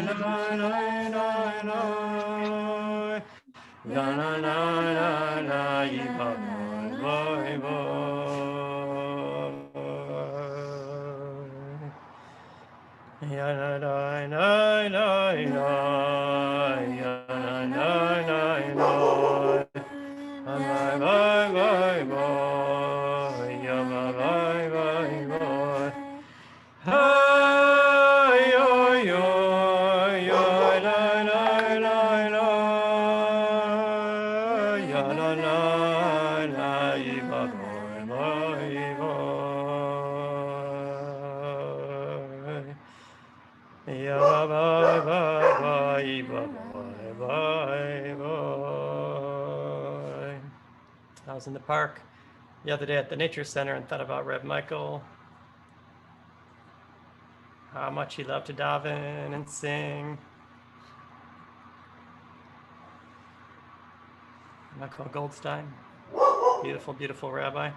I was in the park the other day at the Nature Center and thought about Reb Michael, how much he loved to daven and sing. Michael Goldstein, beautiful, beautiful rabbi.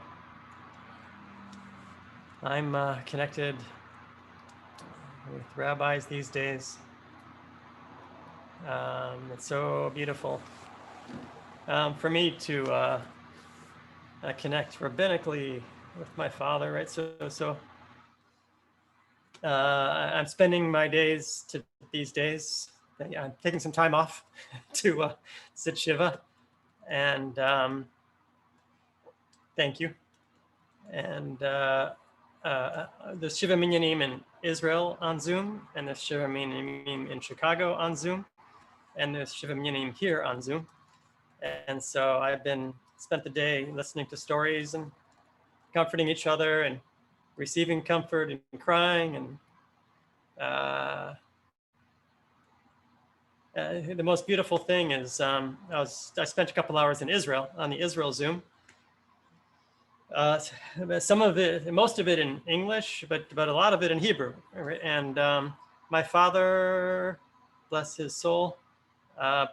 I'm connected with rabbis these days. It's so beautiful for me to connect rabbinically with my father, right? So I'm spending my days these days. I'm taking some time off to sit Shiva, and thank you. And there's Shiva Minyanim in Israel on Zoom, and there's Shiva Minyanim in Chicago on Zoom, and there's Shiva Minyanim here on Zoom. And so I've spent the day listening to stories and comforting each other and receiving comfort and crying. And the most beautiful thing is I spent a couple hours in Israel on the Israel Zoom. Some of it, most of it in English, but a lot of it in Hebrew. Right? And my father, bless his soul,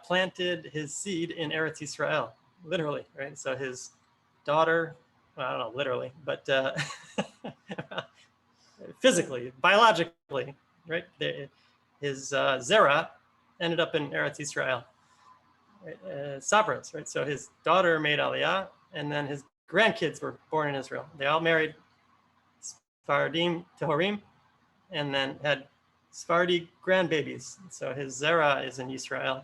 planted his seed in Eretz Yisrael, literally, right? So his daughter, well, I don't know, literally, but physically, biologically, right? His Zerah ended up in Eretz Yisrael, Sabras, right? So his daughter made Aliyah, and then his grandkids were born in Israel. They all married Sephardim Tehorim, and then had Sephardi grandbabies. So his Zerah is in Israel.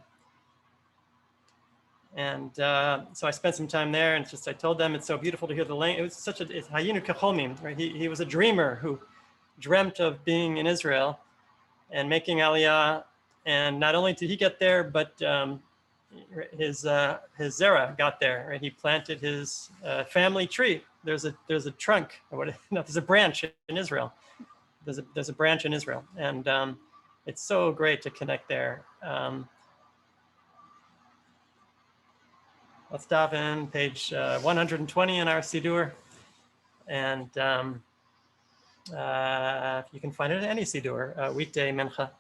And so I spent some time there, and I told them it's so beautiful to hear the language. It was such it's Hayinu Kacholmim, right? He was a dreamer who dreamt of being in Israel and making Aliyah. And not only did he get there, but his Zerah got there. Right? He planted his family tree. There's a trunk, or what? No, there's a branch in Israel. There's a branch in Israel, and it's so great to connect there. Let's dive in page 120 in our Siddur, and you can find it in any Siddur, weekday Mincha.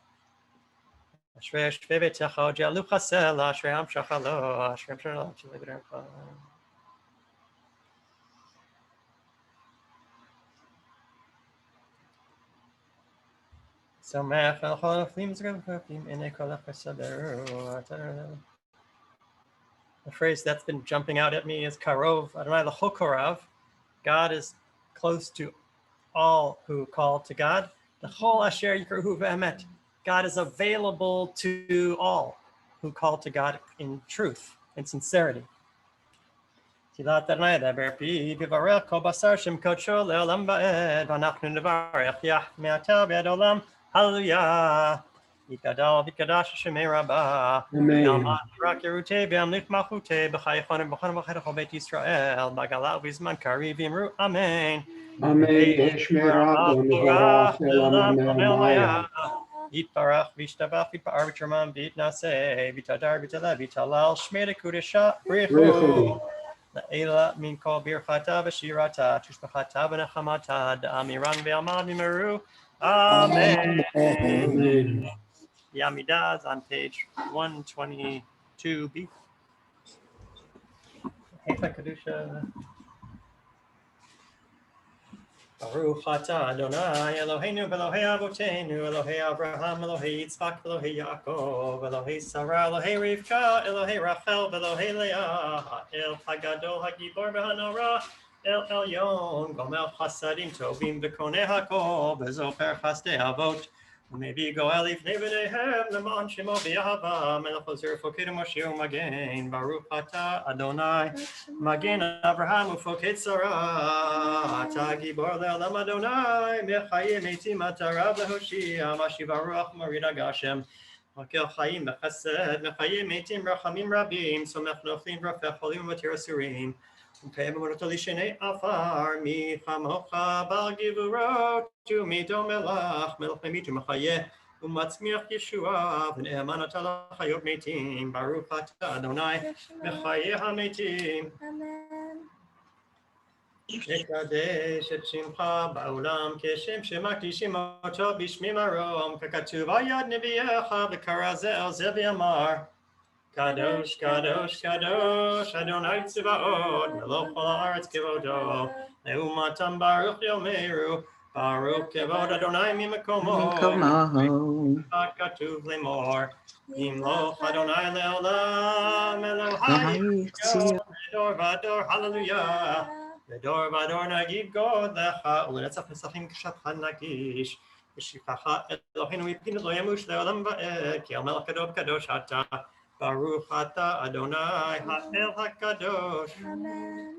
The phrase that's been jumping out at me is Karov Adonai l'chokorav. God is close to all who call to God. The whole asher yikruhu ve'emet. God is available to all who call to God in truth and sincerity. Tilat Adonai daber pi v'varech kol basar shem kodsho le'olam ba'ed v'anachnu nevarech yah me'atel b'ed olam. Hallelujah. Yikadal v'ikadash shemei rabah. Amen. Rak yerute v'amlich malchute b'chayechon v'chon v'chayechon beit Yisrael b'galat v'zman kari v'imru. Amen. Amen. Eshmerach v'mevorach elam amaya. Yitbarach v'ishtabach v'yitbar v'terman v'yitnaseh v'yitadar v'yitala v'yitalal shmei lekudesha brichu. La'ela min kol birchata v'shirata tushbachata v'nechamata da'amiran v'almad v'meru. Amen. Amen. Yamidah is on page 122b. Hey, Kedusha. Baruch atah Adonai Eloheinu Elohei Avotenu Elohei Abraham Elohei Yitzchak Elohei Yaakov Elohei Sarah Elohei Rivka Elohei Rachel Elohei Leah El Hagadol Hagibor Behanora El Elyon Gomel Chasadim Tovim V'Konei Hakol Bezoper Chasdei Avot Maybe go Elif Nevedehem Leman Shemo B'Yahava Melech Ozer Foked Moshe U'Magen Baruch atah Adonai Magen Abraham Ufoked Sarah Ata Gibor Le'olam Adonai Mechayim Eitim Atarav Lehoshia Mashiva Ruach Marida Gashem Makel Chaim Bechesed Mechayim Eitim Rachamim Rabim Somech Nochlim Rafech Cholim V'Tir Asurim U'Pei B'Monoto Lishenei Afar Mi Chamocha Bal Givurot Mito Melach Melech Memitu Mechayeh U'Matzmiach Yeshua V'Ne'eman Ata L'Chayot Meitim Baruch atah Adonai Mechayeh HaMeitim Amen. Ekadesh et Shimcha ba'olam Keshem shemakdishim oto b'shmi marom Kekatuv al yad neviyecha V'kara ze el ze v'yamar Kadosh, Kadosh, Kadosh, Adonai Tzivaot, Melech kol haaretz kevodo, Neumatam Baruch Yomeru, Baruch kevod Adonai mimakomo, Katuv lemor, Yimloch Adonai leolam, Elohai Vedor Vador, Hallelujah, Vedor Vador Nagib God Lecha, Ulenetzach Nesachim Kshatcha Nagish, V'shifacha Eloheinu Yipkin Lo Yamush Leolam Va'ed, Ki El Melech Kadosh Kadosh Ata, Baruch atah Adonai Ha'el HaKadosh. Amen.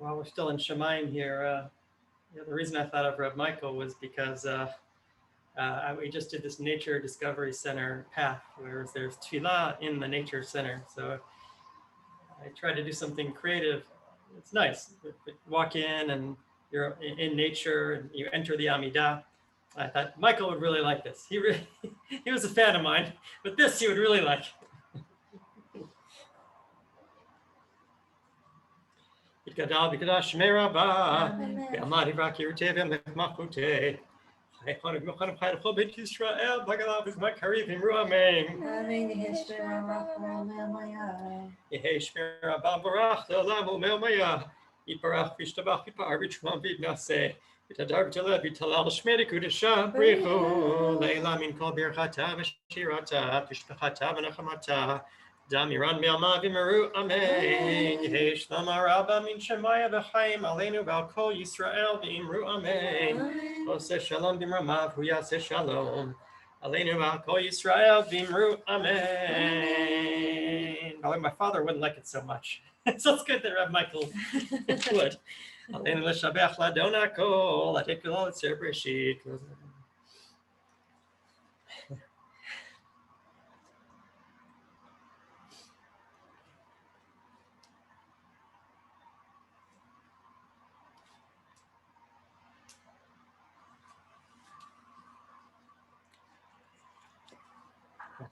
While we're still in Shemaim here, the reason I thought of Reb Michael was because we just did this Nature Discovery Center path, where there's tefillah in the Nature Center. So I tried to do something creative. It's nice. Walk in and you're in nature and you enter the Amidah. I thought Michael would really like this. He was a fan of mine, but this he would really like. Gadal b'kadash shmei rabah, ve'amad hivrak yiruteh ve'mechmachuteh. Chaychanu v'mochanam chai l'chol beit Yisrael, b'galav v'zman kariv v'imru amen. Yehei shmei rabah barach le'olam u'mel maya. Yiparach v'ishtabach v'pa'ar v'tshumam v'yidnaseh. V'tadar v'taleh v'talal shmei dekudesha brichu. Le'ila min kol birchata v'shirata v'shpechata v'nachamata. Damiran Bialma Vimeru Amen. Yehi Shlama Rabba Min Shemaya V'chaim Aleinu V'al Kol Yisrael V'imru Amen. Oseh Shalom B'mramav Hu Yaseh Shalom Aleinu V'al Kol Yisrael V'imru Amen. By the way, my father wouldn't like it so much. So it's good that Rabbi Michael would. Aleinu L'shabech Ladon HaKol L'Tikul L'Tzer Breshit.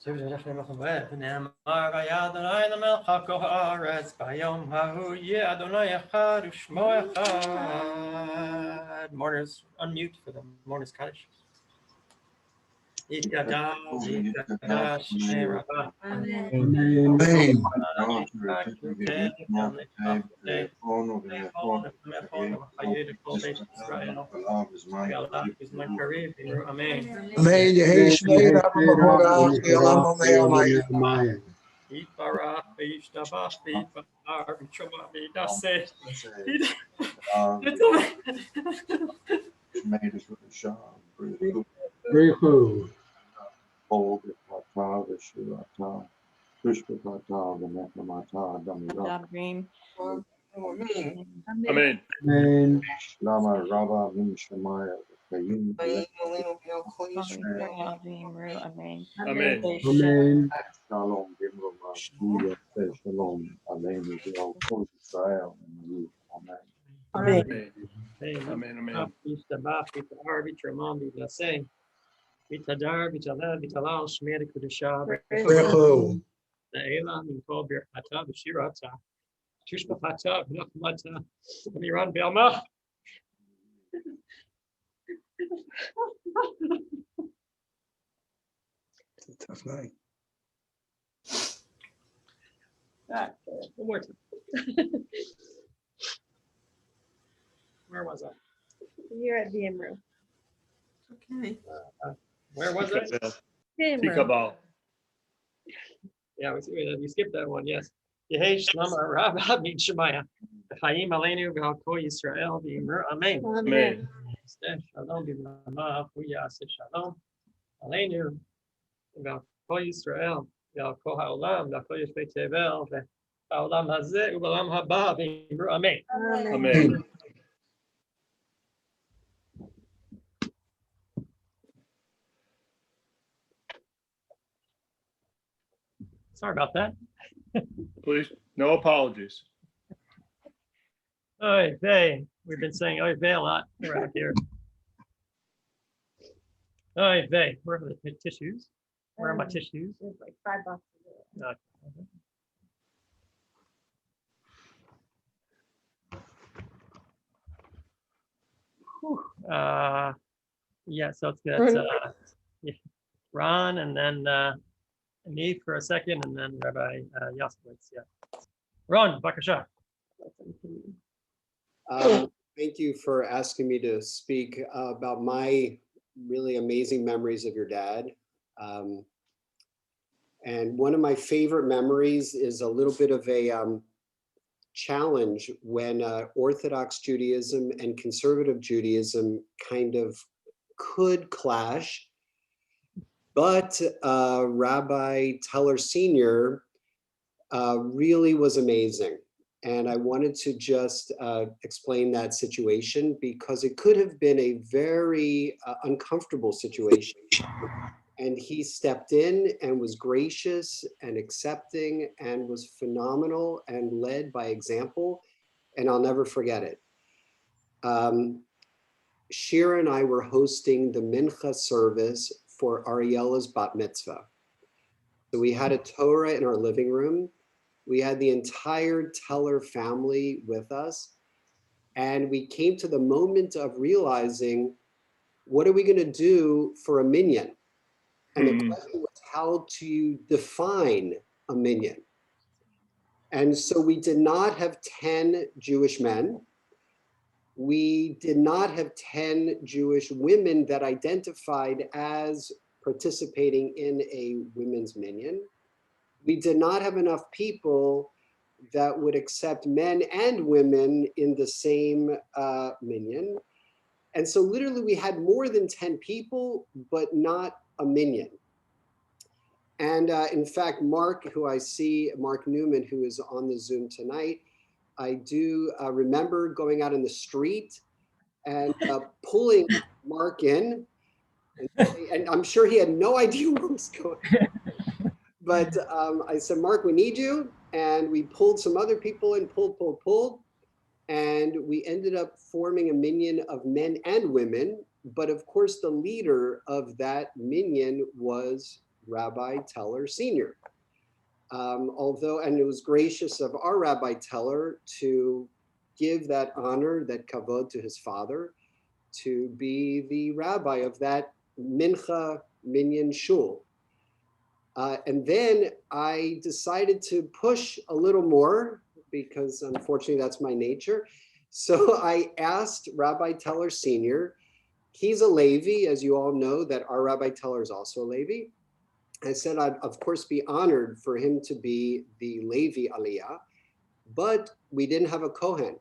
ונאמר ויהיה אדוני למלך כל הארץ ביום ההוא יהיה אדוני אחד ושמו אחד. Mourners, unmute for the Mourners Kaddish. יתגדל ויתקדש שמי רבה. Amen. Amen. Yehi Shmei Rabba Mahorach Ya'olam Amayamai. יתברך וישתבח ויתפאר ויתשובח ויתעשה. Rihu. Amen. Amen. Lama Rabba Min Shemaya Kayim Amen. Amen. Shalom Bimroma Huya Shalom Aleinu V'al Kol Yisrael Amen. Amen. Amen. Amen. ישתבח ויתפאר ויתרומם ויתעשה. ויתהדר ויתהלל ויתהלל שמי לקדושה. Rihu. לעילה מן כל ברכתה ושירתה. תשבחתה ונחמתה. ומירן בעלמה. It's a tough night. One more time. Where was I? You're at VMRO. Okay. Where was I? Tikabal. Yeah, we skipped that one. Yes. Yehi Shlama Rabba Min Shemaya. Chaim Aleinu V'al Kol Yisrael V'imru Amen. Amen. Shalom B'mramav Hu Yaseh Shalom Aleinu V'al Kol Yisrael V'al Kol Ha'olam V'al Kol Yoshvei Tevel V'Ha'olam Hazeh U'B'Olam Haba V'imru Amen. Amen. Sorry about that. Please, no apologies. Oy vey. We've been saying oy vey a lot around here. Oy vey. Where are the tissues? Where are my tissues? There's like 5 boxes. Okay. Whew. Yeah, so it's got yeah, Ron and then me for a second, and then Rabbi Yaskowitz. Yeah, Ron, Bakasha. Thank you for asking me to speak about my really amazing memories of your dad. And one of my favorite memories is a little bit of a challenge when Orthodox Judaism and conservative Judaism kind of could clash. But Rabbi Teller Sr. really was amazing. And I wanted to just explain that situation because it could have been a very uncomfortable situation. And he stepped in and was gracious and accepting and was phenomenal and led by example. And I'll never forget it. Shira and I were hosting the Mincha service for Ariella's bat mitzvah. So we had a Torah in our living room. We had the entire Teller family with us. And we came to the moment of realizing, what are we going to do for a minyan? And the question was how to define a minyan. And so we did not have 10 Jewish men. We did not have 10 Jewish women that identified as participating in a women's minyan. we did not have enough people that would accept men and women in the same minyan. And so literally we had more than 10 people, but not a minyan. And in fact, Mark, who I see, Mark Newman, who is on the Zoom tonight, I do remember going out in the street and pulling Mark in. And I'm sure he had no idea what was going on. But I said, Mark, we need you. And we pulled some other people in, pulled. And we ended up forming a minyan of men and women. But of course, the leader of that minyan was Rabbi Teller Sr. And it was gracious of our Rabbi Teller to give that honor, that kavod to his father, to be the rabbi of that mincha minyan shul. And then I decided to push a little more because unfortunately that's my nature. So I asked Rabbi Teller Sr., he's a Levi, as you all know, that our Rabbi Teller is also a Levi. I said I'd of course be honored for him to be the Levi Aliyah, but we didn't have a Kohen.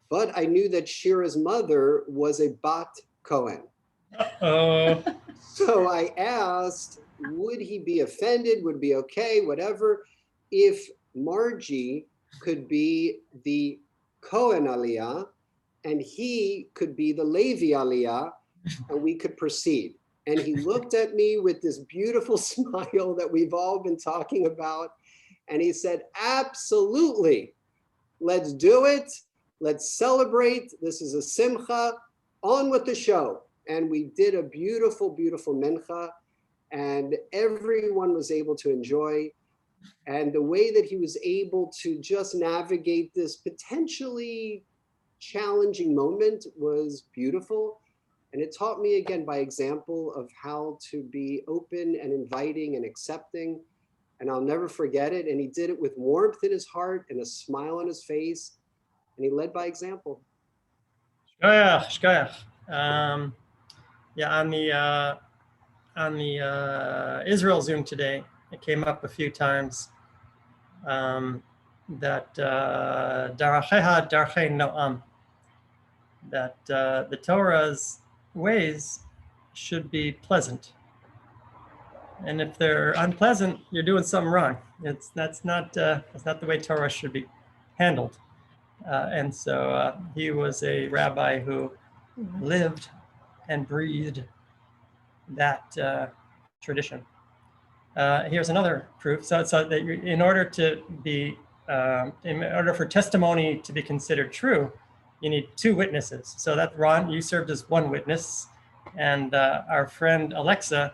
But I knew that Shira's mother was a Bat Kohen. So I asked, would he be offended? Would it be okay, whatever, if Margie could be the Kohen Aliyah and he could be the Levi Aliyah and we could proceed. And he looked at me with this beautiful smile that we've all been talking about. And he said, absolutely, let's do it. Let's celebrate. This is a simcha, on with the show. And we did a beautiful, beautiful mincha. And everyone was able to enjoy. And the way that he was able to just navigate this potentially challenging moment was beautiful. And it taught me again by example of how to be open and inviting and accepting. And I'll never forget it. And he did it with warmth in his heart and a smile on his face. And he led by example. Shkoyach. Yeah, on the Israel Zoom today, it came up a few times that Daracheha Darchei Noam, that the Torah's ways should be pleasant. And if they're unpleasant, you're doing something wrong. That's not the way Torah should be handled. And so he was a rabbi who lived and breathed that tradition. Here's another proof. So that in order for testimony to be considered true, you need two witnesses. So that Ron, you served as one witness, and our friend Alexa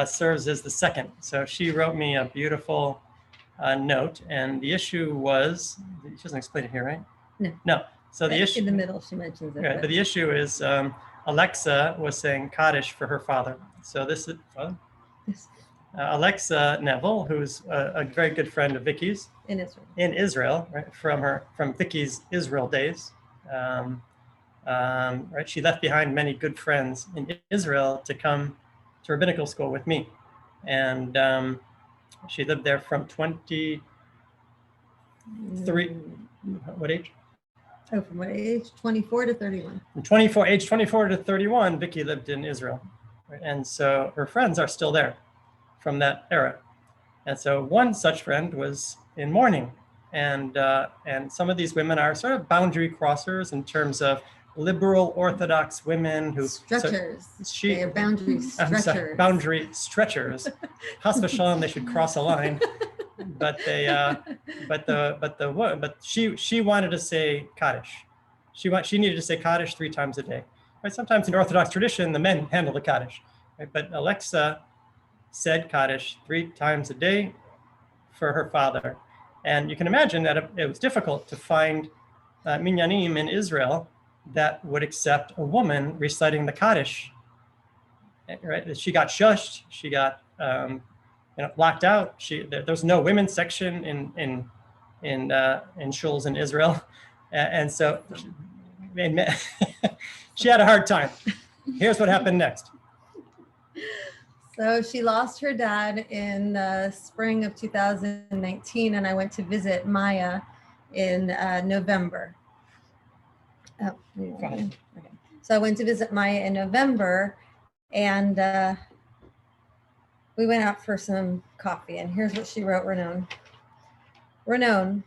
serves as the second. So she wrote me a beautiful note, and the issue was, she doesn't explain it here, right? No. So the issue in the middle, she mentions it. Right, but the issue is Alexa was saying Kaddish for her father. So this is Alexa Neville, who's a very good friend of Vicky's in Israel, right, from Vicky's Israel days. Right, she left behind many good friends in Israel to come to rabbinical school with me, and she lived there from 23. What age? Oh, from what age? 24 to 31. From age 24 to 31, Vicky lived in Israel. Right? And so her friends are still there from that era. And so one such friend was in mourning. And some of these women are sort of boundary crossers in terms of liberal Orthodox women who stretchers. They are boundary stretchers. Boundary stretchers. Chas v'shalom, they should cross a line. But she wanted to say Kaddish. She needed to say Kaddish 3 times a day. Right? Sometimes in Orthodox tradition, the men handle the Kaddish. Right? But Alexa said Kaddish 3 times a day for her father. And you can imagine that it was difficult to find minyanim in Israel that would accept a woman reciting the Kaddish. Right? She got shushed. She got locked out. There's no women's section in shuls in Israel, and so she had a hard time. Here's what happened next. So she lost her dad in spring of 2019, and I went to visit Maya in November. Oh, okay. So I went to visit Maya in November, and we went out for some coffee. And here's what she wrote, Renon. Renon.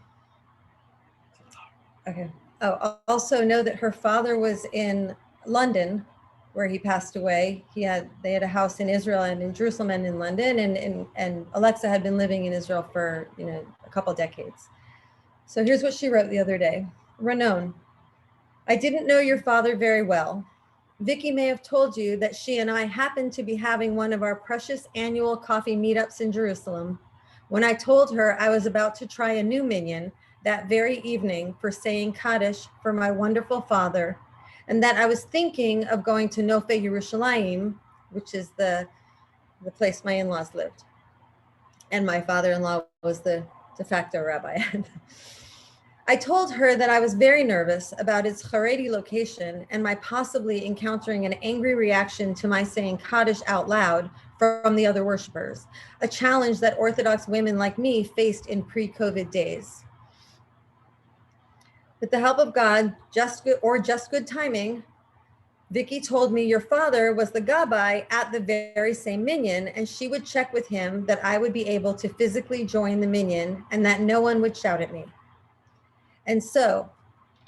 Okay. Oh, also know that her father was in London, where he passed away. They had a house in Israel and in Jerusalem and in London, and Alexa had been living in Israel for a couple decades. So here's what she wrote the other day. Renon, I didn't know your father very well. Vicky may have told you that she and I happened to be having one of our precious annual coffee meetups in Jerusalem when I told her I was about to try a new minyan that very evening for saying Kaddish for my wonderful father, and that I was thinking of going to Nofe Yerushalayim, which is the place my in-laws lived. And my father-in-law was the de facto rabbi. I told her that I was very nervous about its Haredi location and my possibly encountering an angry reaction to my saying Kaddish out loud from the other worshipers, a challenge that Orthodox women like me faced in pre-COVID days. With the help of God, just good timing, Vicky told me your father was the gabbai at the very same minyan, and she would check with him that I would be able to physically join the minyan and that no one would shout at me. And so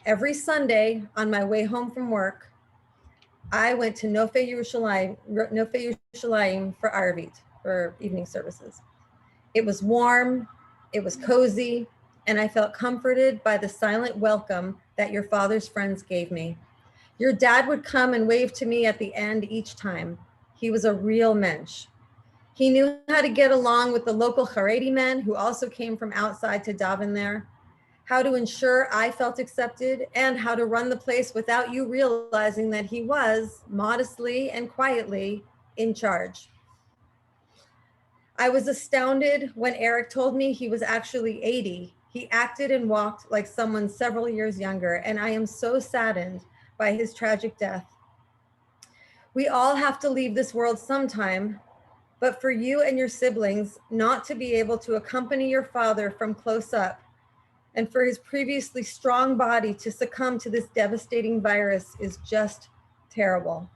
every Sunday on my way home from work, I went to Nofe Yerushalayim for Arvit, for evening services. It was warm, it was cozy, and I felt comforted by the silent welcome that your father's friends gave me. Your dad would come and wave to me at the end each time. He was a real mensch. He knew how to get along with the local Haredi men who also came from outside to daven there, how to ensure I felt accepted, and how to run the place without you realizing that he was, modestly and quietly, in charge. I was astounded when Eric told me he was actually 80. He acted and walked like someone several years younger, and I am so saddened by his tragic death. We all have to leave this world sometime, but for you and your siblings not to be able to accompany your father from close up, and for his previously strong body to succumb to this devastating virus is just terrible.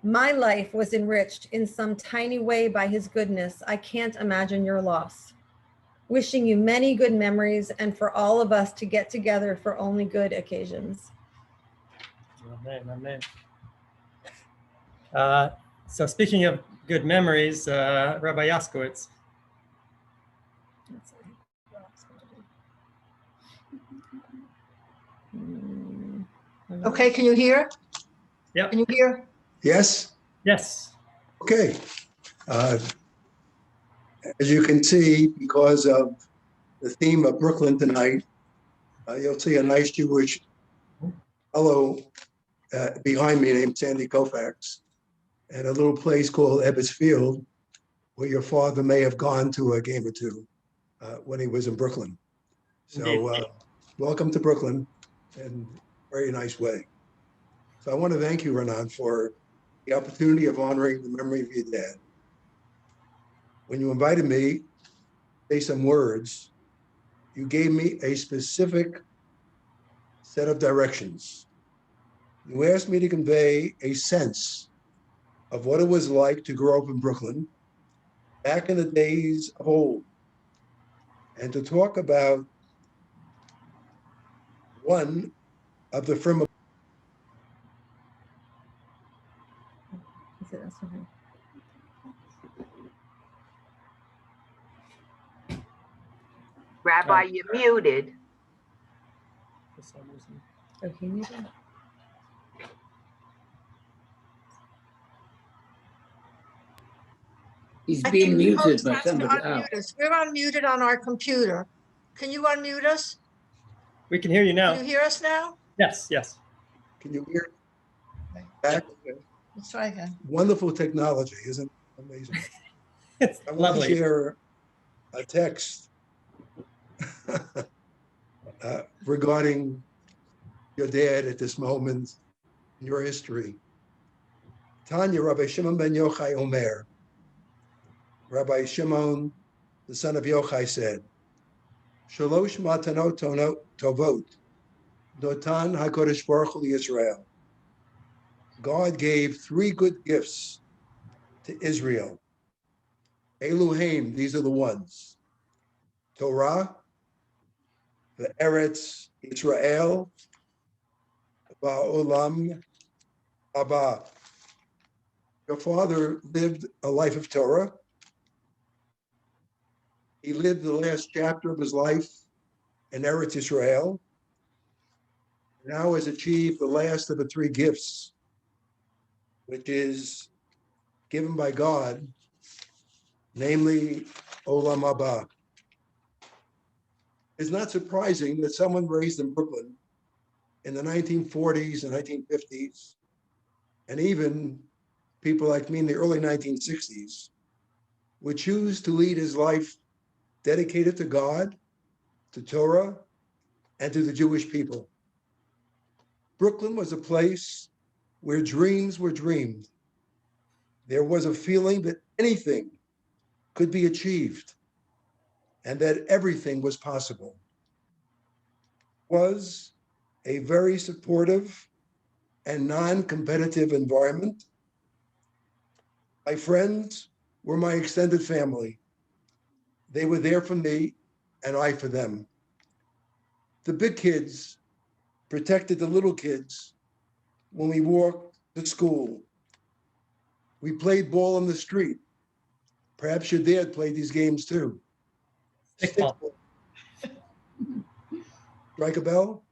My life was enriched in some tiny way by his goodness. I can't imagine your loss. Wishing you many good memories and for all of us to get together for only good occasions. Amen, amen. So speaking of good memories, Rabbi Yaskowitz. Okay, can you hear? Yeah. Can you hear? Yes? Yes. Okay. As you can see, because of the theme of Brooklyn tonight, you'll see a nice Jewish fellow behind me named Sandy Koufax, and a little place called Ebbets Field, where your father may have gone to a game or two when he was in Brooklyn. So welcome to Brooklyn in a very nice way. So I want to thank you, Renan, for the opportunity of honoring the memory of your dad. When you invited me to say some words, you gave me a specific set of directions. You asked me to convey a sense of what it was like to grow up in Brooklyn back in the days of old, and to talk about one of the firm. Rabbi, you're muted. For some reason. Okay, muted. He's I being think the muted host by has to somebody unmute else. us. We're unmuted on our computer. Can you unmute us? We can hear you now. Can you hear us now? Yes, yes. Can you hear? Okay. Back. Let's try again. Wonderful technology, isn't it amazing? It's I want lovely. to share a text regarding your dad at this moment in your history. Tanya, Rabbi Shimon ben Yochai Omer, Rabbi Shimon, the son of Yochai, said, Shalosh matanot tovot, notan HaKadosh Baruch Hu Yisrael. God gave three good gifts to Israel. Elohim, these are the ones. Torah, the Eretz Israel, Ba'olam Haba. Your father lived a life of Torah. He lived the last chapter of his life in Eretz Israel. Now has achieved the last of the three gifts, which is given by God, namely Olam Haba. It's not surprising that someone raised in Brooklyn in the 1940s and 1950s, and even people like me in the early 1960s, would choose to lead his life dedicated to God, to Torah, and to the Jewish people. Brooklyn was a place where dreams were dreamed. There was a feeling that anything could be achieved and that everything was possible. It was a very supportive and non-competitive environment. My friends were my extended family. They were there for me and I for them. The big kids protected the little kids when we walked to school. We played ball on the street. Perhaps your dad played these games too. Stickball. Strike a bell.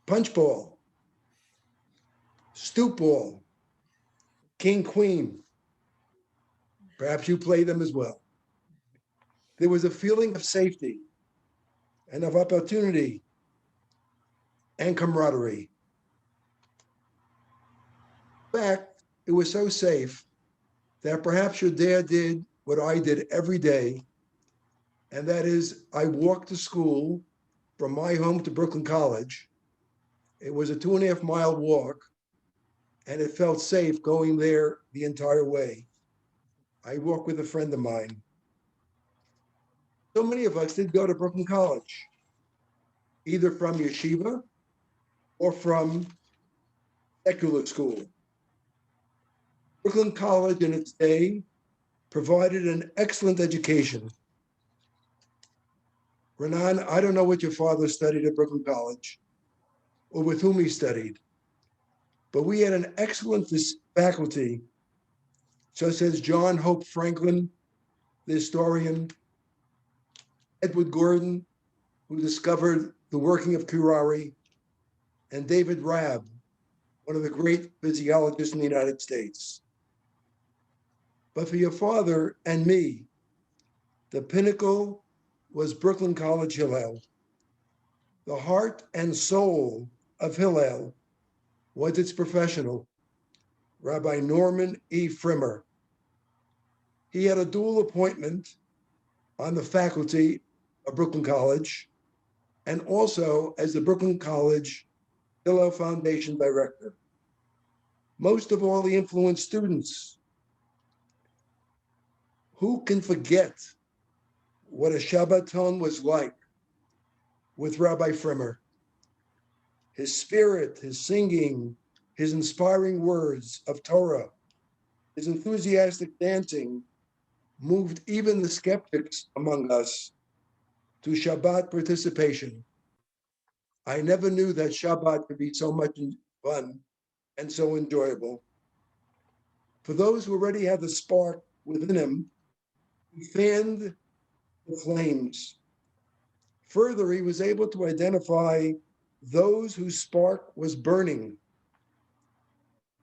Punch ball. Stoop ball. King, queen. Perhaps you played them as well. There was a feeling of safety and of opportunity and camaraderie. In fact, it was so safe that perhaps your dad did what I did every day, and that is I walked to school from my home to Brooklyn College. It was a 2.5 mile walk, and it felt safe going there the entire way. I walked with a friend of mine. So many of us did go to Brooklyn College, either from yeshiva or from secular school. Brooklyn College in its day provided an excellent education. Renan, I don't know what your father studied at Brooklyn College or with whom he studied, but we had an excellent faculty, such as John Hope Franklin, the historian, Edward Gordon, who discovered the working of curare, and David Rabb, one of the great physiologists in the United States. But for your father and me, the pinnacle was Brooklyn College Hillel. The heart and soul of Hillel was its professional, Rabbi Norman E. Frimmer. He had a dual appointment on the faculty of Brooklyn College and also as the Brooklyn College Hillel Foundation Director. Most of all, he influenced students. Who can forget what a Shabbaton was like with Rabbi Frimmer? His spirit, his singing, his inspiring words of Torah, his enthusiastic dancing moved even the skeptics among us to Shabbat participation. I never knew that Shabbat could be so much fun and so enjoyable. For those who already had the spark within him, he fanned the flames. Further, he was able to identify those whose spark was burning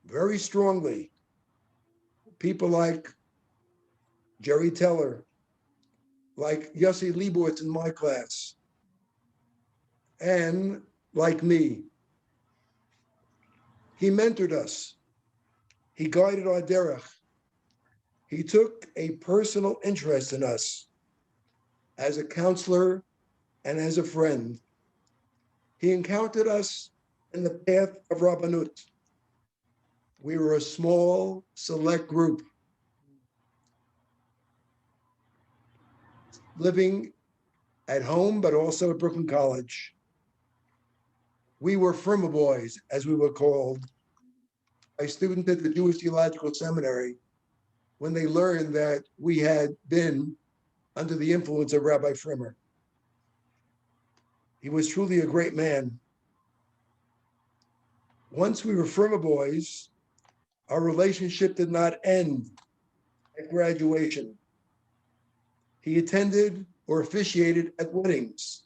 very strongly. People like Jerry Teller, like Yossi Leibowitz in my class, and like me. He mentored us. He guided our derech. He took a personal interest in us as a counselor and as a friend. He encountered us in the path of Rabbanut. We were a small, select group. living at home, but also at Brooklyn College. We were Frimmer boys, as we were called, by students at the Jewish Theological Seminary when they learned that we had been under the influence of Rabbi Frimmer. He was truly a great man. Once we were Frimmer boys, our relationship did not end at graduation. He attended or officiated at weddings,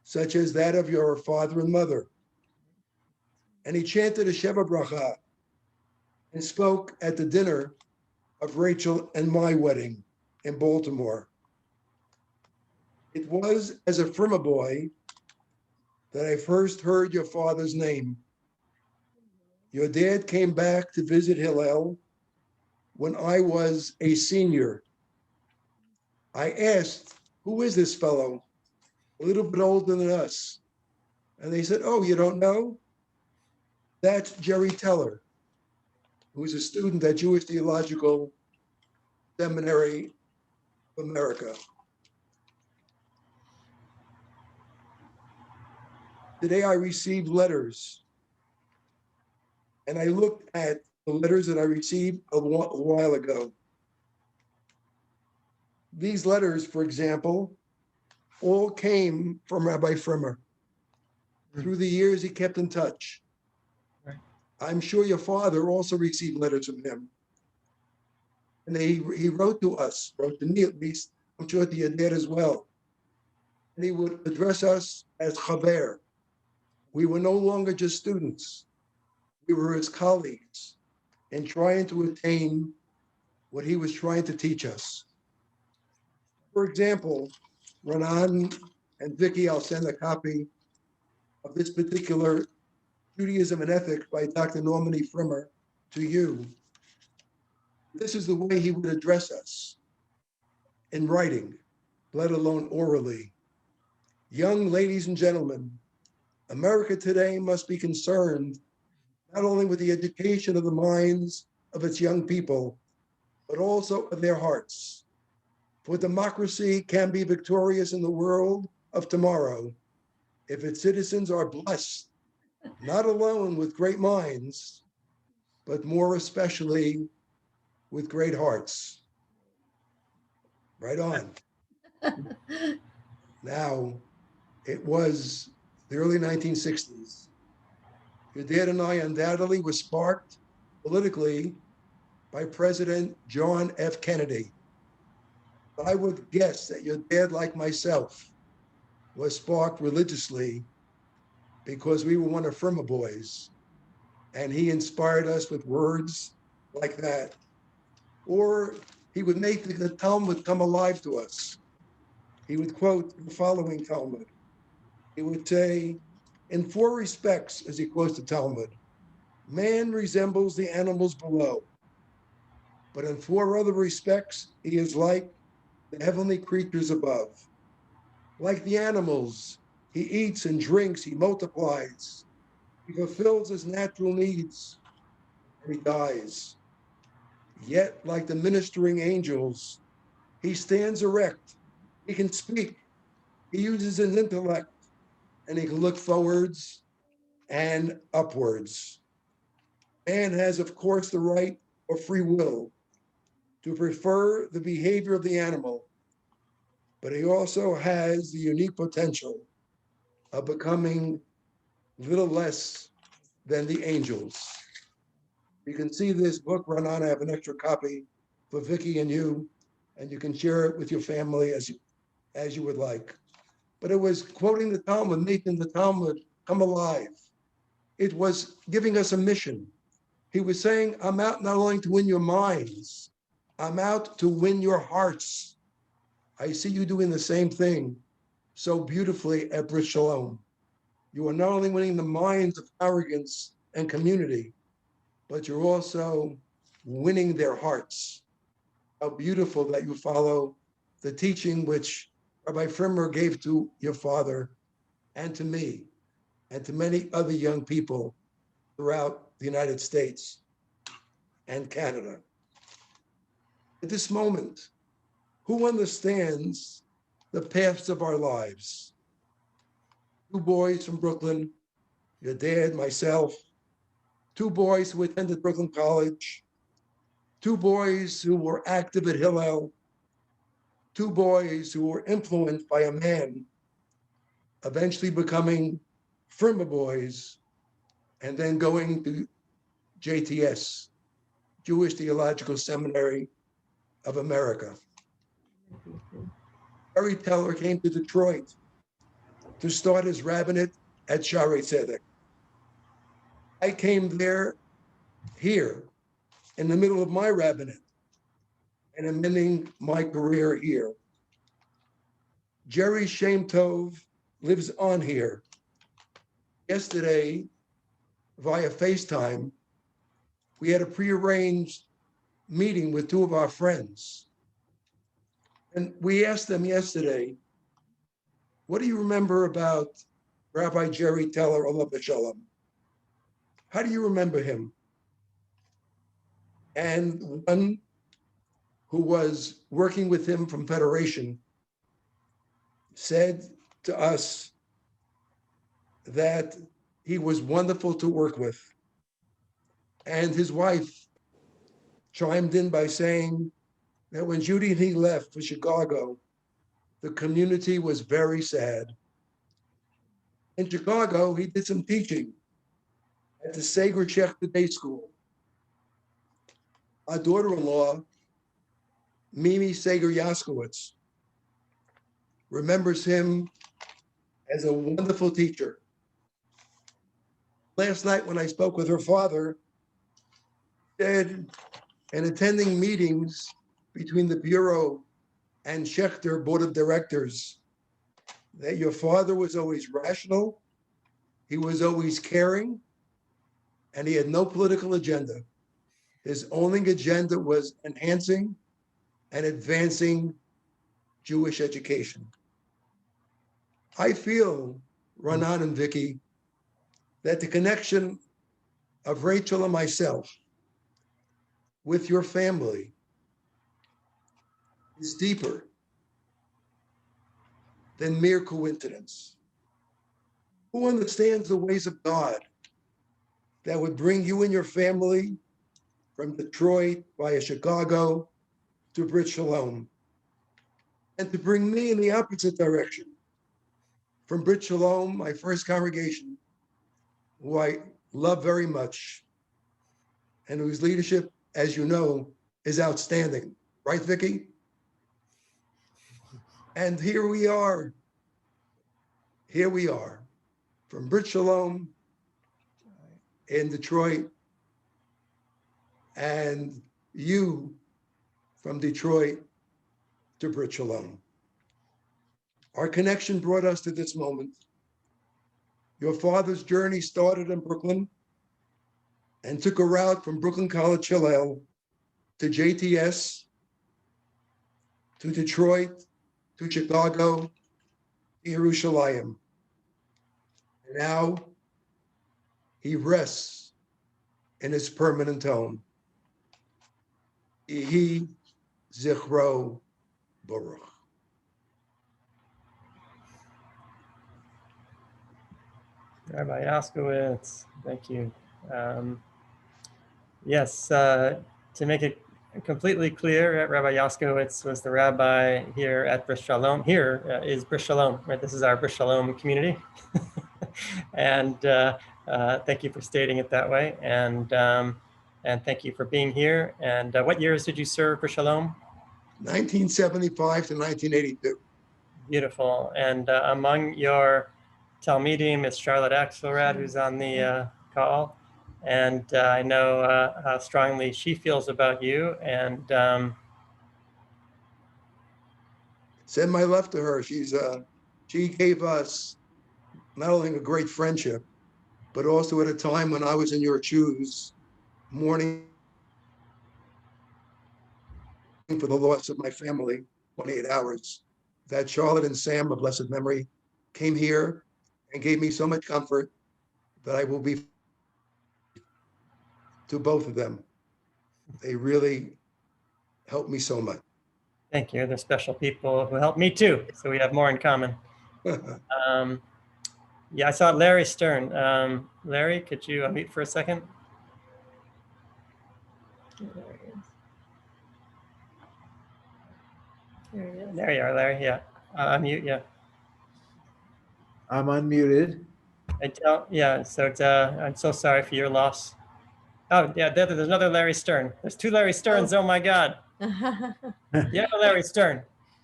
such as that of your father and mother. And he chanted a Sheva bracha and spoke at the dinner of Rachel and my wedding in Baltimore. It was as a Frimmer boy that I first heard your father's name. Your dad came back to visit Hillel when I was a senior. I asked, who is this fellow? A little bit older than us. And they said, oh, you don't know? That's Jerry Teller, who's a student at Jewish Theological Seminary of America. Today I received letters, and I looked at the letters that I received a while ago. These letters, for example, all came from Rabbi Frimmer. Through the years, he kept in touch. Right. I'm sure your father also received letters from him. And he wrote to us, wrote to me at least, I'm sure to your dad as well. And he would address us as chaver. We were no longer just students. We were his colleagues in trying to attain what he was trying to teach us. For example, Renan and Vicky, I'll send a copy of this particular Judaism and Ethics by Dr. Norman E. Frimmer to you. This is the way he would address us in writing, let alone orally. Young ladies and gentlemen, America today must be concerned not only with the education of the minds of its young people, but also of their hearts. For democracy can be victorious in the world of tomorrow if its citizens are blessed, not alone with great minds, but more especially with great hearts. Right on. Now, it was the early 1960s. Your dad and I undoubtedly were sparked politically by President John F. Kennedy. But I would guess that your dad, like myself, was sparked religiously because we were one of Frimmer boys, and he inspired us with words like that. Or he would make the Talmud come alive to us. He would quote the following Talmud. He would say, in 4 respects, as he quotes the Talmud, man resembles the animals below, but in 4 other respects, he is like the heavenly creatures above. Like the animals, he eats and drinks, he multiplies, he fulfills his natural needs, and he dies. Yet, like the ministering angels, he stands erect, he can speak, he uses his intellect, and he can look forwards and upwards. Man has, of course, the right of free will to prefer the behavior of the animal, but he also has the unique potential of becoming little less than the angels. You can see this book run on. I have an extra copy for Vicky and you can share it with your family as you would like. But it was quoting the Talmud, making the Talmud come alive. It was giving us a mission. He was saying, I'm out not only to win your minds, I'm out to win your hearts. I see you doing the same thing so beautifully at Brit Shalom. You are not only winning the minds of arrogance and community, but you're also winning their hearts. How beautiful that you follow the teaching which Rabbi Frimmer gave to your father and to me and to many other young people throughout the United States and Canada. At this moment, who understands the paths of our lives. 2 boys from Brooklyn, your dad, myself, 2 boys who attended Brooklyn College, 2 boys who were active at Hillel, 2 boys who were influenced by a man, eventually becoming Firma boys, and then going to JTS, Jewish Theological Seminary of America. Jerry Teller came to Detroit to start his rabbinate at Shaarei Tzedek. I came there, here, in the middle of my rabbinate, and I'm ending my career here. Jerry Shem Tov lives on here. Yesterday, via FaceTime, we had a prearranged meeting with 2 of our friends. And we asked them yesterday, what do you remember about Rabbi Jerry Teller, Olav Shalom? How do you remember him? And one who was working with him from Federation said to us that he was wonderful to work with. And his wife chimed in by saying that when Judy and he left for Chicago, the community was very sad. In Chicago, he did some teaching at the Sager Czech Day School. Our daughter-in-law, Mimi Sager-Yaskowitz, remembers him as a wonderful teacher. Last night when I spoke with her father, said, in attending meetings between the Bureau and Schechter Board of Directors, that your father was always rational, he was always caring, and he had no political agenda. His only agenda was enhancing and advancing Jewish education. I feel, Ronan and Vicky, that the connection of Rachel and myself with your family is deeper than mere coincidence. Who understands the ways of God that would bring you and your family from Detroit via Chicago to Brit Shalom, and to bring me in the opposite direction from Brit Shalom, my first congregation, who I love very much, and whose leadership, as you know, is outstanding. Right, Vicky? And here we are, from Brit Shalom in Detroit, and you from Detroit to Brit Shalom. Our connection brought us to this moment. Your father's journey started in Brooklyn and took a route from Brooklyn College Hillel to JTS, to Detroit, to Chicago, to Yerushalayim. And now he rests in his permanent home. Yehi Zichro Baruch. Rabbi Yaskowitz, thank you. Yes, to make it completely clear, Rabbi Yaskowitz was the rabbi here at Bris Shalom. Here is Bris Shalom, right? This is our Bris Shalom community. And thank you for stating it that way. And thank you for being here. And what years did you serve Bris Shalom? 1975 to 1982. Beautiful. And among your Talmidim is Charlotte Axelrad, who's on the call. And I know how strongly she feels about you. And Send my love to her. She gave us not only a great friendship, but also at a time when I was in your shoes, mourning for the loss of my family, 28 hours, that Charlotte and Sam, of blessed memory, came here and gave me so much comfort that I will be to both of them. They really helped me so much. Thank you. They're special people who helped me too, so we have more in common. Yeah, I saw Larry Stern. Larry, could you unmute for a second? There he is. There he is. There you are, Larry. Yeah, unmute. Yeah. I'm unmuted. Yeah. So it's, I'm so sorry for your loss. Oh yeah, there's another Larry Stern. There's two Larry Sterns. Oh my God. Yeah, Larry Stern.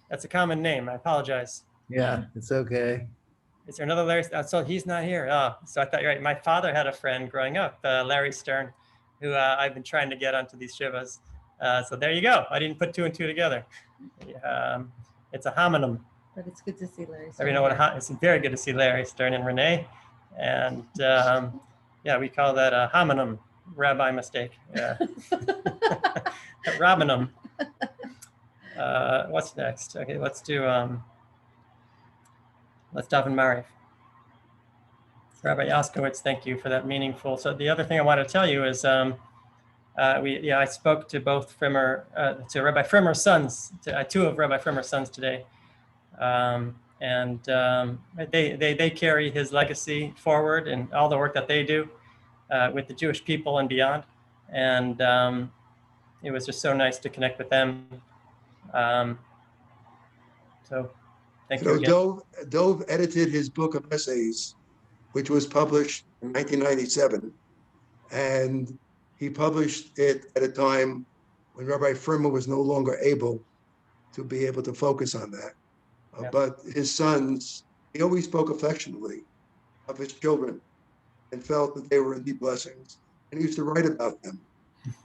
That's a common name. I apologize. Yeah, it's okay. Is there another Larry? So he's not here. Oh, so I thought you're right. My father had a friend growing up, Larry Stern, who I've been trying to get onto these Shivas. So there you go. I didn't put two and two together. It's a homonym. But it's good to see Larry. You know what? It's very good to see Larry Stern and Renee. And yeah, we call that a homonym. Rabbi mistake. Yeah. Robinum. What's next? Okay, let's do let's daven Mariv. Rabbi Yaskowitz, thank you for that meaningful. So the other thing I want to tell you is I spoke to both Frimmer, to Rabbi Frimmer's sons, to two of Rabbi Frimmer's sons today. They carry his legacy forward and all the work that they do with the Jewish people and beyond. And it was just so nice to connect with them. So thank you again. Dove edited his book of essays, which was published in 1997. And he published it at a time when Rabbi Frimmer was no longer able to focus on that. Yeah. But his sons, he always spoke affectionately of his children and felt that they were indeed blessings. And he used to write about them.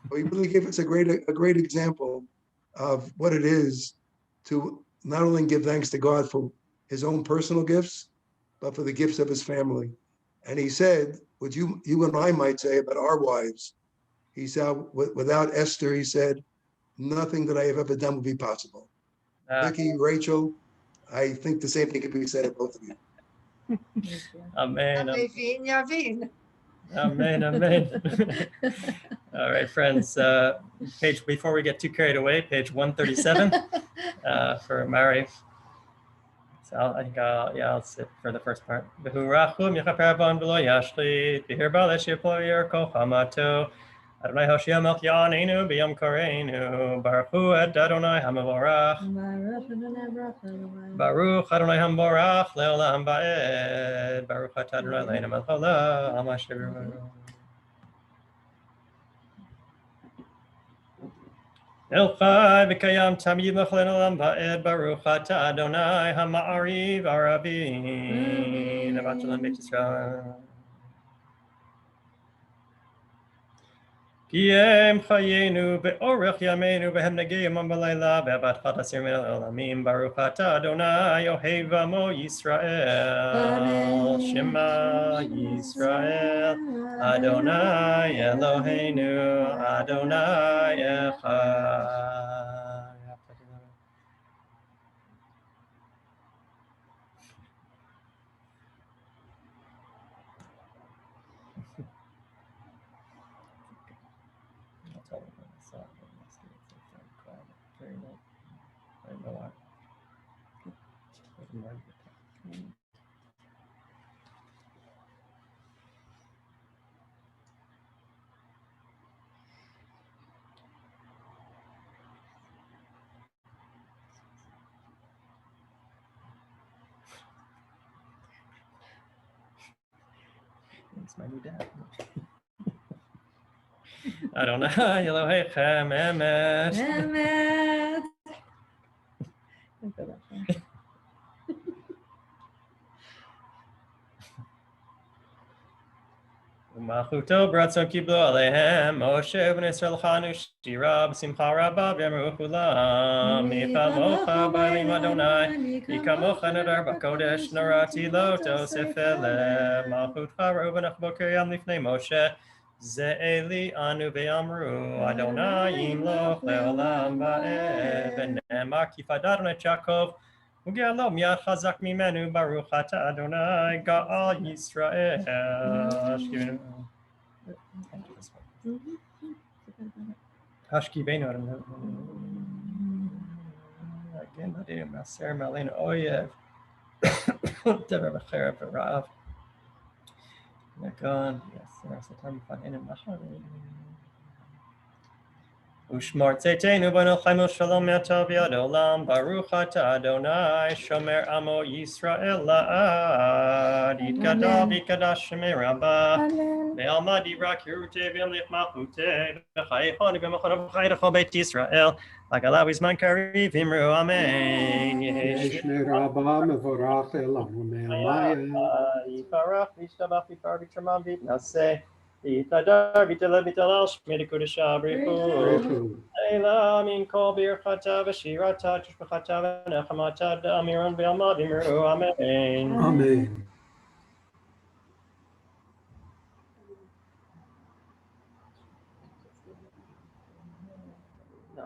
So he really gave us a great example of what it is to not only give thanks to God for his own personal gifts, but for the gifts of his family. And he said, what you and I might say about our wives, he said, without Esther, he said, nothing that I have ever done would be possible. Vicky, Rachel, I think the same thing can be said of both of you. Amen. Yavin. Amen. Amen. All right, friends. Page, before we get too carried away, page 137 for Mariv. So I think I'll sit for the first part. Adonai Hoshia Melch Yaneinu B'Yom Koreinu Baruchu Et Adonai HaMavorach Baruch Adonai HaMavorach Le'olam Ba'ed Baruch Et Adonai Le'olam Melch Olam Asher Elchai V'Kayam Tamid L'Cholen Olam Ba'ed Baruch Et Adonai HaMa'ariv Arabi Nevat Shalom Beit Yisrael Kiyem chayenu be'orech yameinu behem negeyim b'layla be'abat chatasir min ha'olamim Baruch atah Adonai Ohev Amo Yisrael Shema Yisrael Adonai Eloheinu Adonai Echad. It's my new dad. Adonai Elohechem Emet. Emet. U'malchuto b'ratzon kiblu aleihem Moshe v'nei Yisrael chanu shira b'simcha rabba v'yamru kulam mi chamocha ba'alim Adonai mi kamocha nadar b'kodesh narati lo tosef eleh malchutcha reuvenach boker yam lifnei Moshe Ze'eli anu ve'amru Adonai yimloch le'olam ba'ed v'nemar kifad Adonai Yaakov U'ge'alo miyad chazak mimenu Baruch atah Adonai Ga'al Yisrael. Hashkivenu. Madina Maser Malina Oyev. Dever Bechera Rav. Nagon, yes, Satam Fahina Mahari. Ushmar Tzeitzenu Banu Chaimo Shalom Yatav Yad Olam Baruch Ata Adonai Shomer Amo Yisrael La'ad Yitgadal V'Yikadash Shemei Rabbah Ve'alma Divra Kirute V'Yamlich Malchute V'Chayechon V'Machon V'Chayechon Beit Yisrael Agalav Izman Kariv Imru Amen Yesh Merabah Mevorach Elam U'Me'amaya. Yiparach V'Yishtabach V'Yipar V'Yitramam V'Yitnaseh Yitadar V'Yitala V'Yitalal Shmei Kodesh Abrichu Brechu. Eila min kol birchata v'shirata tishbachata v'nechamata da'amiron v'yalma v'imru amen. Amen. No.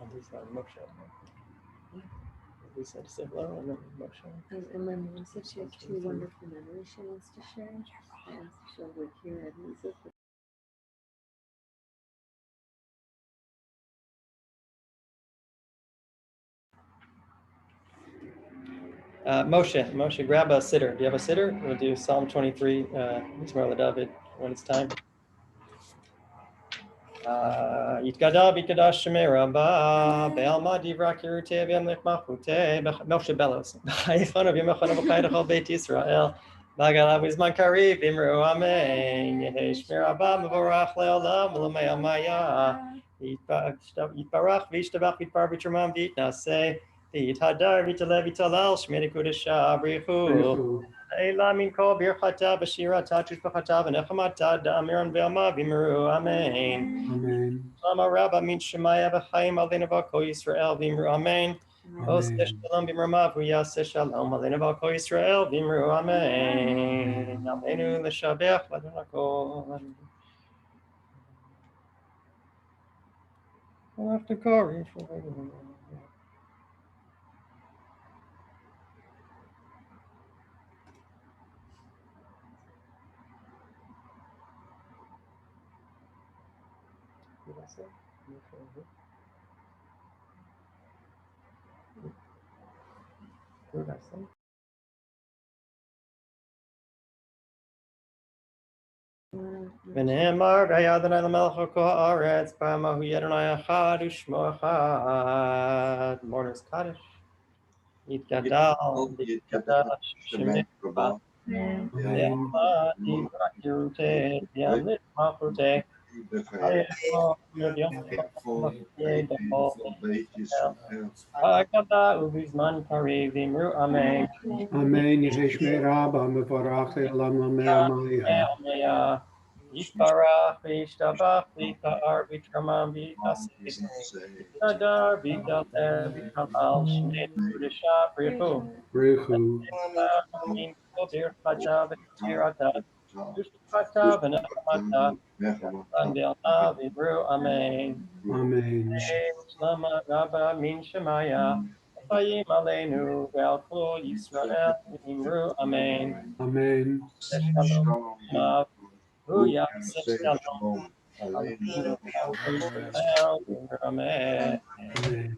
At least not Moshe. At least I said hello and then Moshe. And my mom said she has 2 wonderful memories she wants to share. I asked if she would hear it. Moshe, grab a sitter. Do you have a sitter? We'll do Psalm 23, Mizmor LaDavid, when it's time. Yitgadal V'Yikadash Shemei Rabbah Be'alma Divra Kirute V'Yamlich Malchute Moshe Bellows Chayechon V'Yamachon V'Chayechon Beit Yisrael V'Agalav Izman Kariv Imru Amen Yehi Shmei Rabbah Mevorach Le'olam V'Lome'amaya Yitbarach V'Yishtabach V'Yipar V'Yitramam V'Yitnaseh V'Yithadar V'Yitalev V'Yitalal Shmei Kodesh Abrichu Brechu. Eila min kol birchata v'shirata tishbachata v'nechamata da'amiron v'yama v'imru amen. Amen. Lama rabba min shemaya v'chaim aleinu v'kol Yisrael v'imru amen. Oseh Amen. shalom b'mramav v'yaseh shalom aleinu v'kol Yisrael v'imru amen. Aleinu l'shabech l'adon hakol. After Kari. ונאמר והיה אדוני למלך על כל הארץ פעמה הוא יהיה אדוני אחד ושמו אחד. Mourner's Kaddish. יתגדל שמי רבה ואמה דברה קירותי וימליך מלכותי הגדה ובזמן קריב אמרו אמן. Amen. Yesh Merabah Mevorach Elam U'Me'amaya. Yitbarach v'yishtabach v'yipa'ar v'yitramam v'yitnaseh v'yitadar v'yitaler v'yitamal shmei l'Kodesh Abrichu Brechu. min kol birchata v'shirata Dushpata Vanamata Andel Vibru Amen. Amen. Lama Rabba Min Shemaya Fayim Aleinu Velkol Yisrael Imru Amen. Amen. Shalom Mav Ruya Shalom Aleinu Velkol Amen. Amen.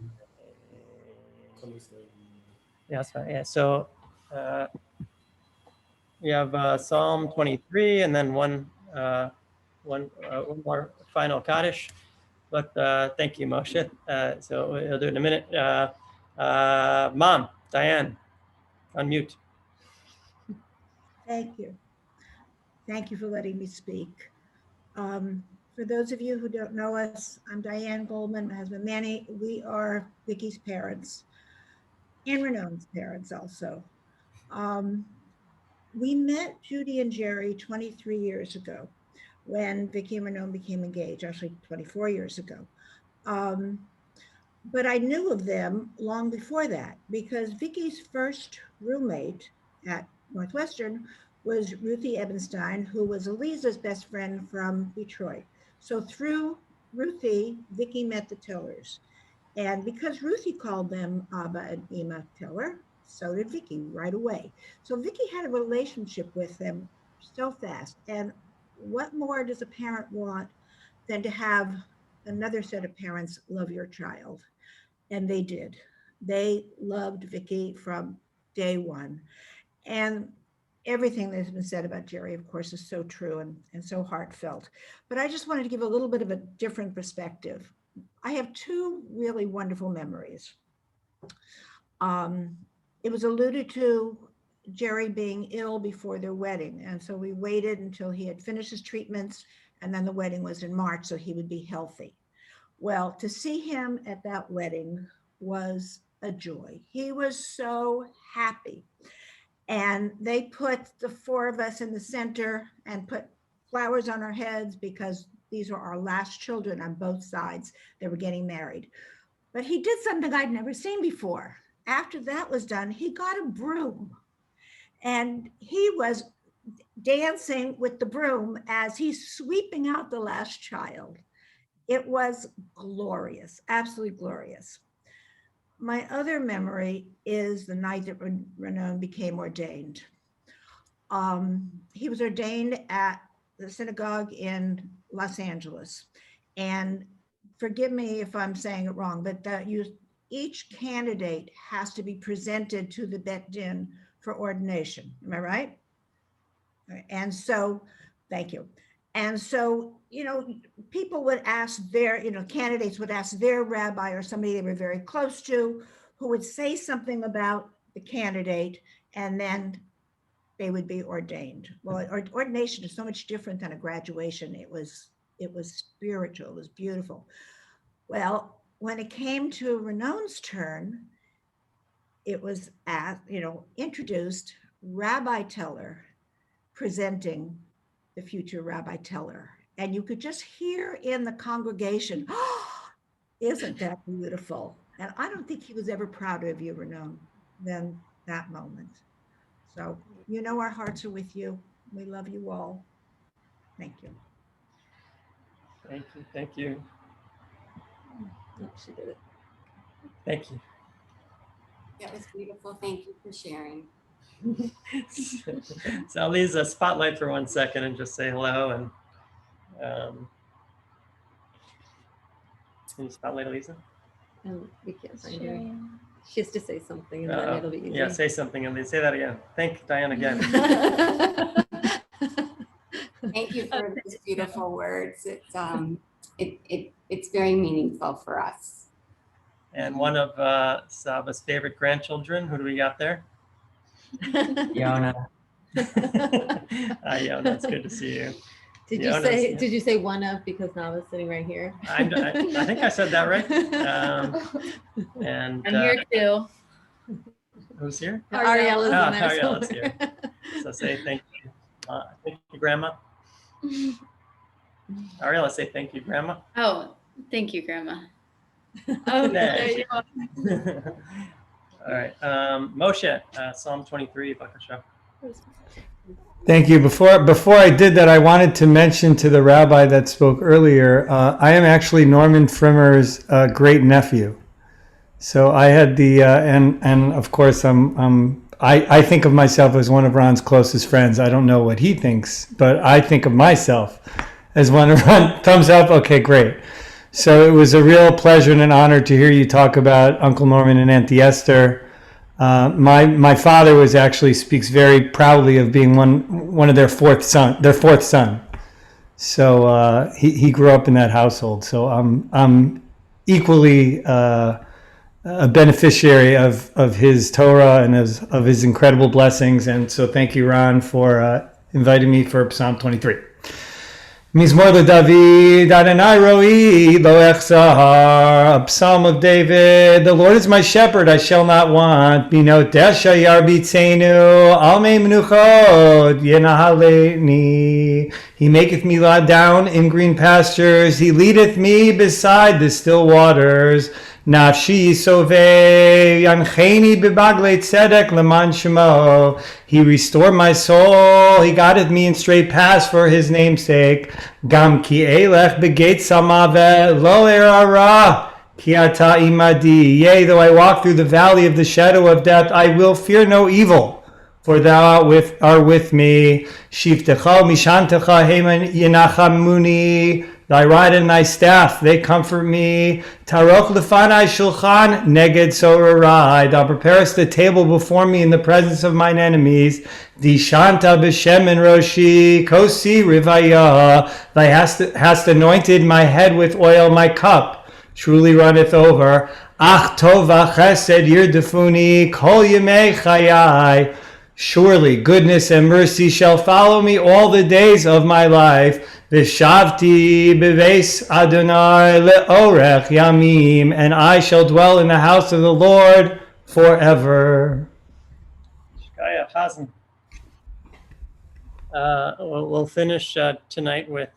Yes, yeah. So we have Psalm 23 and then one more final Kaddish. But thank you, Moshe. So we'll do it in a minute. Mom, Diane, unmute. Thank you. Thank you for letting me speak. For those of you who don't know us, I'm Diane Goldman, my husband Manny. We are Vicky's parents and Renon's parents also. We met Judy and Jerry 23 years ago when Vicky and Renon became engaged, actually 24 years ago. But I knew of them long before that because Vicky's first roommate at Northwestern was Ruthie Ebenstein, who was Eliza's best friend from Detroit. So through Ruthie, Vicky met the Tillers. And because Ruthie called them Abba and Ima Tiller, so did Vicky right away. So Vicky had a relationship with them so fast. And what more does a parent want than to have another set of parents love your child? And they did. They loved Vicky from day one. And everything that has been said about Jerry, of course, is so true and so heartfelt. But I just wanted to give a little bit of a different perspective. I have two really wonderful memories. It was alluded to Jerry being ill before their wedding. And so we waited until he had finished his treatments, and then the wedding was in March, so he would be healthy. Well, to see him at that wedding was a joy. He was so happy. And they put the four of us in the center and put flowers on our heads because these were our last children on both sides. They were getting married. But he did something I'd never seen before. After that was done, he got a broom. And he was dancing with the broom as he's sweeping out the last child. It was glorious, absolutely glorious. My other memory is the night that Renon became ordained. He was ordained at the synagogue in Los Angeles. And forgive me if I'm saying it wrong, but each candidate has to be presented to the Bet Din for ordination. Am I right? And so, thank you. And so, people would ask candidates would ask their rabbi or somebody they were very close to who would say something about the candidate, and then they would be ordained. Well, ordination is so much different than a graduation. It was spiritual, it was beautiful. Well, when it came to Renon's turn, it was introduced Rabbi Teller presenting the future Rabbi Teller. And you could just hear in the congregation, oh, isn't that beautiful? And I don't think he was ever prouder of you, Renon, than that moment. So, our hearts are with you. We love you all. Thank you. Thank you. Thank you. Oh, she did it. Thank you. That was beautiful. Thank you for sharing. So I'll leave the spotlight for 1 second and just say hello. And can you spotlight Elisa? We can't find her. She has to say something and then it'll be easy. Yeah, say something and say that again. Thank Diane again. Thank you for those beautiful words. It's very meaningful for us. And one of Saba's favorite grandchildren, who do we got there? Yona. Yona, it's good to see you. Did you say one of because Nava's sitting right here? I think I said that right. And I'm here too. Who's here? Ariel is in there. Ariel is here. So say thank you. Thank you, Grandma. Ariel, say thank you, Grandma. Oh, thank you, Grandma. Oh, there you are. All right, Moshe, Psalm 23, Bakasha. Thank you. Before I did that, I wanted to mention to the rabbi that spoke earlier, I am actually Norman Frimmer's great nephew. So I had the and of course I think of myself as one of Ron's closest friends. I don't know what he thinks, but I think of myself as one of Ron. Thumbs up. Okay, great. So it was a real pleasure and an honor to hear you talk about Uncle Norman and Auntie Esther. My father speaks very proudly of being one of their fourth son. So he grew up in that household. So I'm equally a beneficiary of his Torah and of his incredible blessings. And so thank you, Ron, for inviting me for Psalm 23. Mizmor David, Adonai Roi, Lo Echzar, a psalm of David. The Lord is my shepherd, I shall not want. Binotesha yarbitzenu, almei menuchot, yenahaleni. He maketh me lie down in green pastures. He leadeth me beside the still waters. Nafshi sovei, yancheni bebaglei tzedek leman shemo. He restored my soul. He guideth me in straight paths for his name's sake. Gam ki elech begeit samave lo erara ki ata imadi. Yea, though I walk through the valley of the shadow of death, I will fear no evil, for thou art with me. Shivtecha mishantecha heman yenachamuni. Thy rod and thy staff, they comfort me. Taroch lefanai shulchan neged sorarai. Thou preparest the table before me in the presence of mine enemies. Dishanta b'shem en roshi, kosi rivaya. Thou hast anointed my head with oil, my cup truly runneth over. Ach tova chesed yirdefuni, kol yemei chayai. Surely goodness and mercy shall follow me all the days of my life. Vishavti beves Adonai leorech yamim, and I shall dwell in the house of the Lord forever. We'll finish tonight with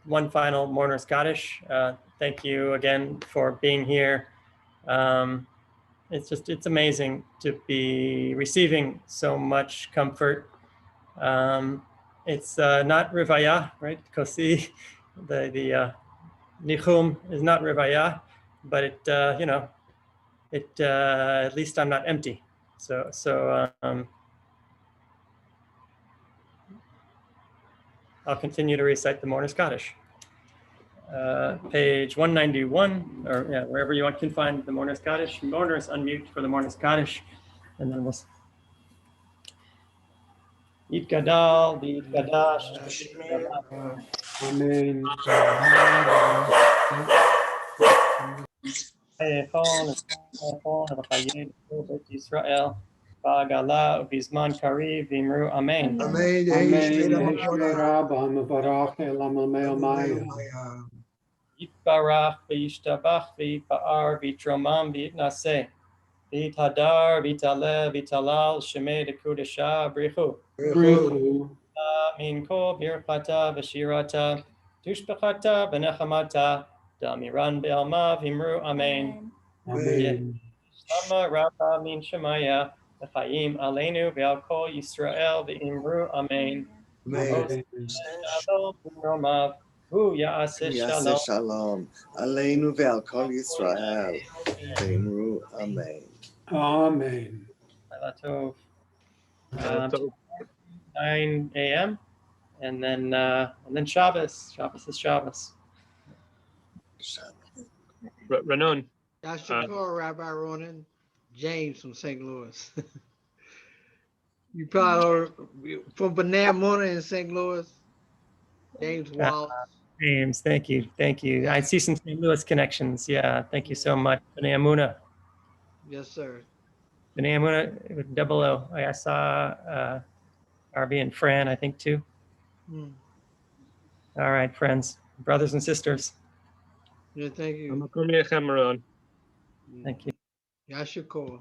one final Mourner's Kaddish. Thank you again for being here. It's amazing to be receiving so much comfort. It's not rivaya, right? Kosi, the nichum is not rivaya, but it at least I'm not empty. So I'll continue to recite the Mourner's Kaddish. Page 191, or wherever you can find the Mourner's Kaddish. Mourners, unmute for the Mourner's Kaddish, and then we'll. Yitgadal, Yitgadash. Amen. Israel. Ba'agala u'bizman kariv v'imru amen. Amen. Yeshmei Rabba, mevarach elam maya. Yitbarach v'yishtabach v'yipa'ar v'yitromam v'yitnaseh. V'yithadar v'yitaleh v'yitalal shemei dekudesha brichu. Min kol birchata v'shirata tushbechata v'nechamata damiran be'alma v'imru amen. Amen. Shlama Rabba min Shemaya v'chayim aleinu ve'al kol Yisrael v'imru amen. Shalom v'romav hu ya'aseh shalom aleinu ve'al kol Yisrael v'imru amen. Amen. Laila Tov. 9 a.m. and then Shabbos. Shabbos is Shabbos. Ranun. Yashikor, Rabbi Ronan, James from St. Louis. You probably from Banana in St. Louis. James Wallace. James, thank you. I see some St. Louis connections. Yeah, thank you so much. B'nai Amuna. Yes, sir. B'nai Amuna with double O. I saw RB and Fran, I think, too. All right, friends, brothers and sisters. Yeah, thank you. Thank you. Yashikor.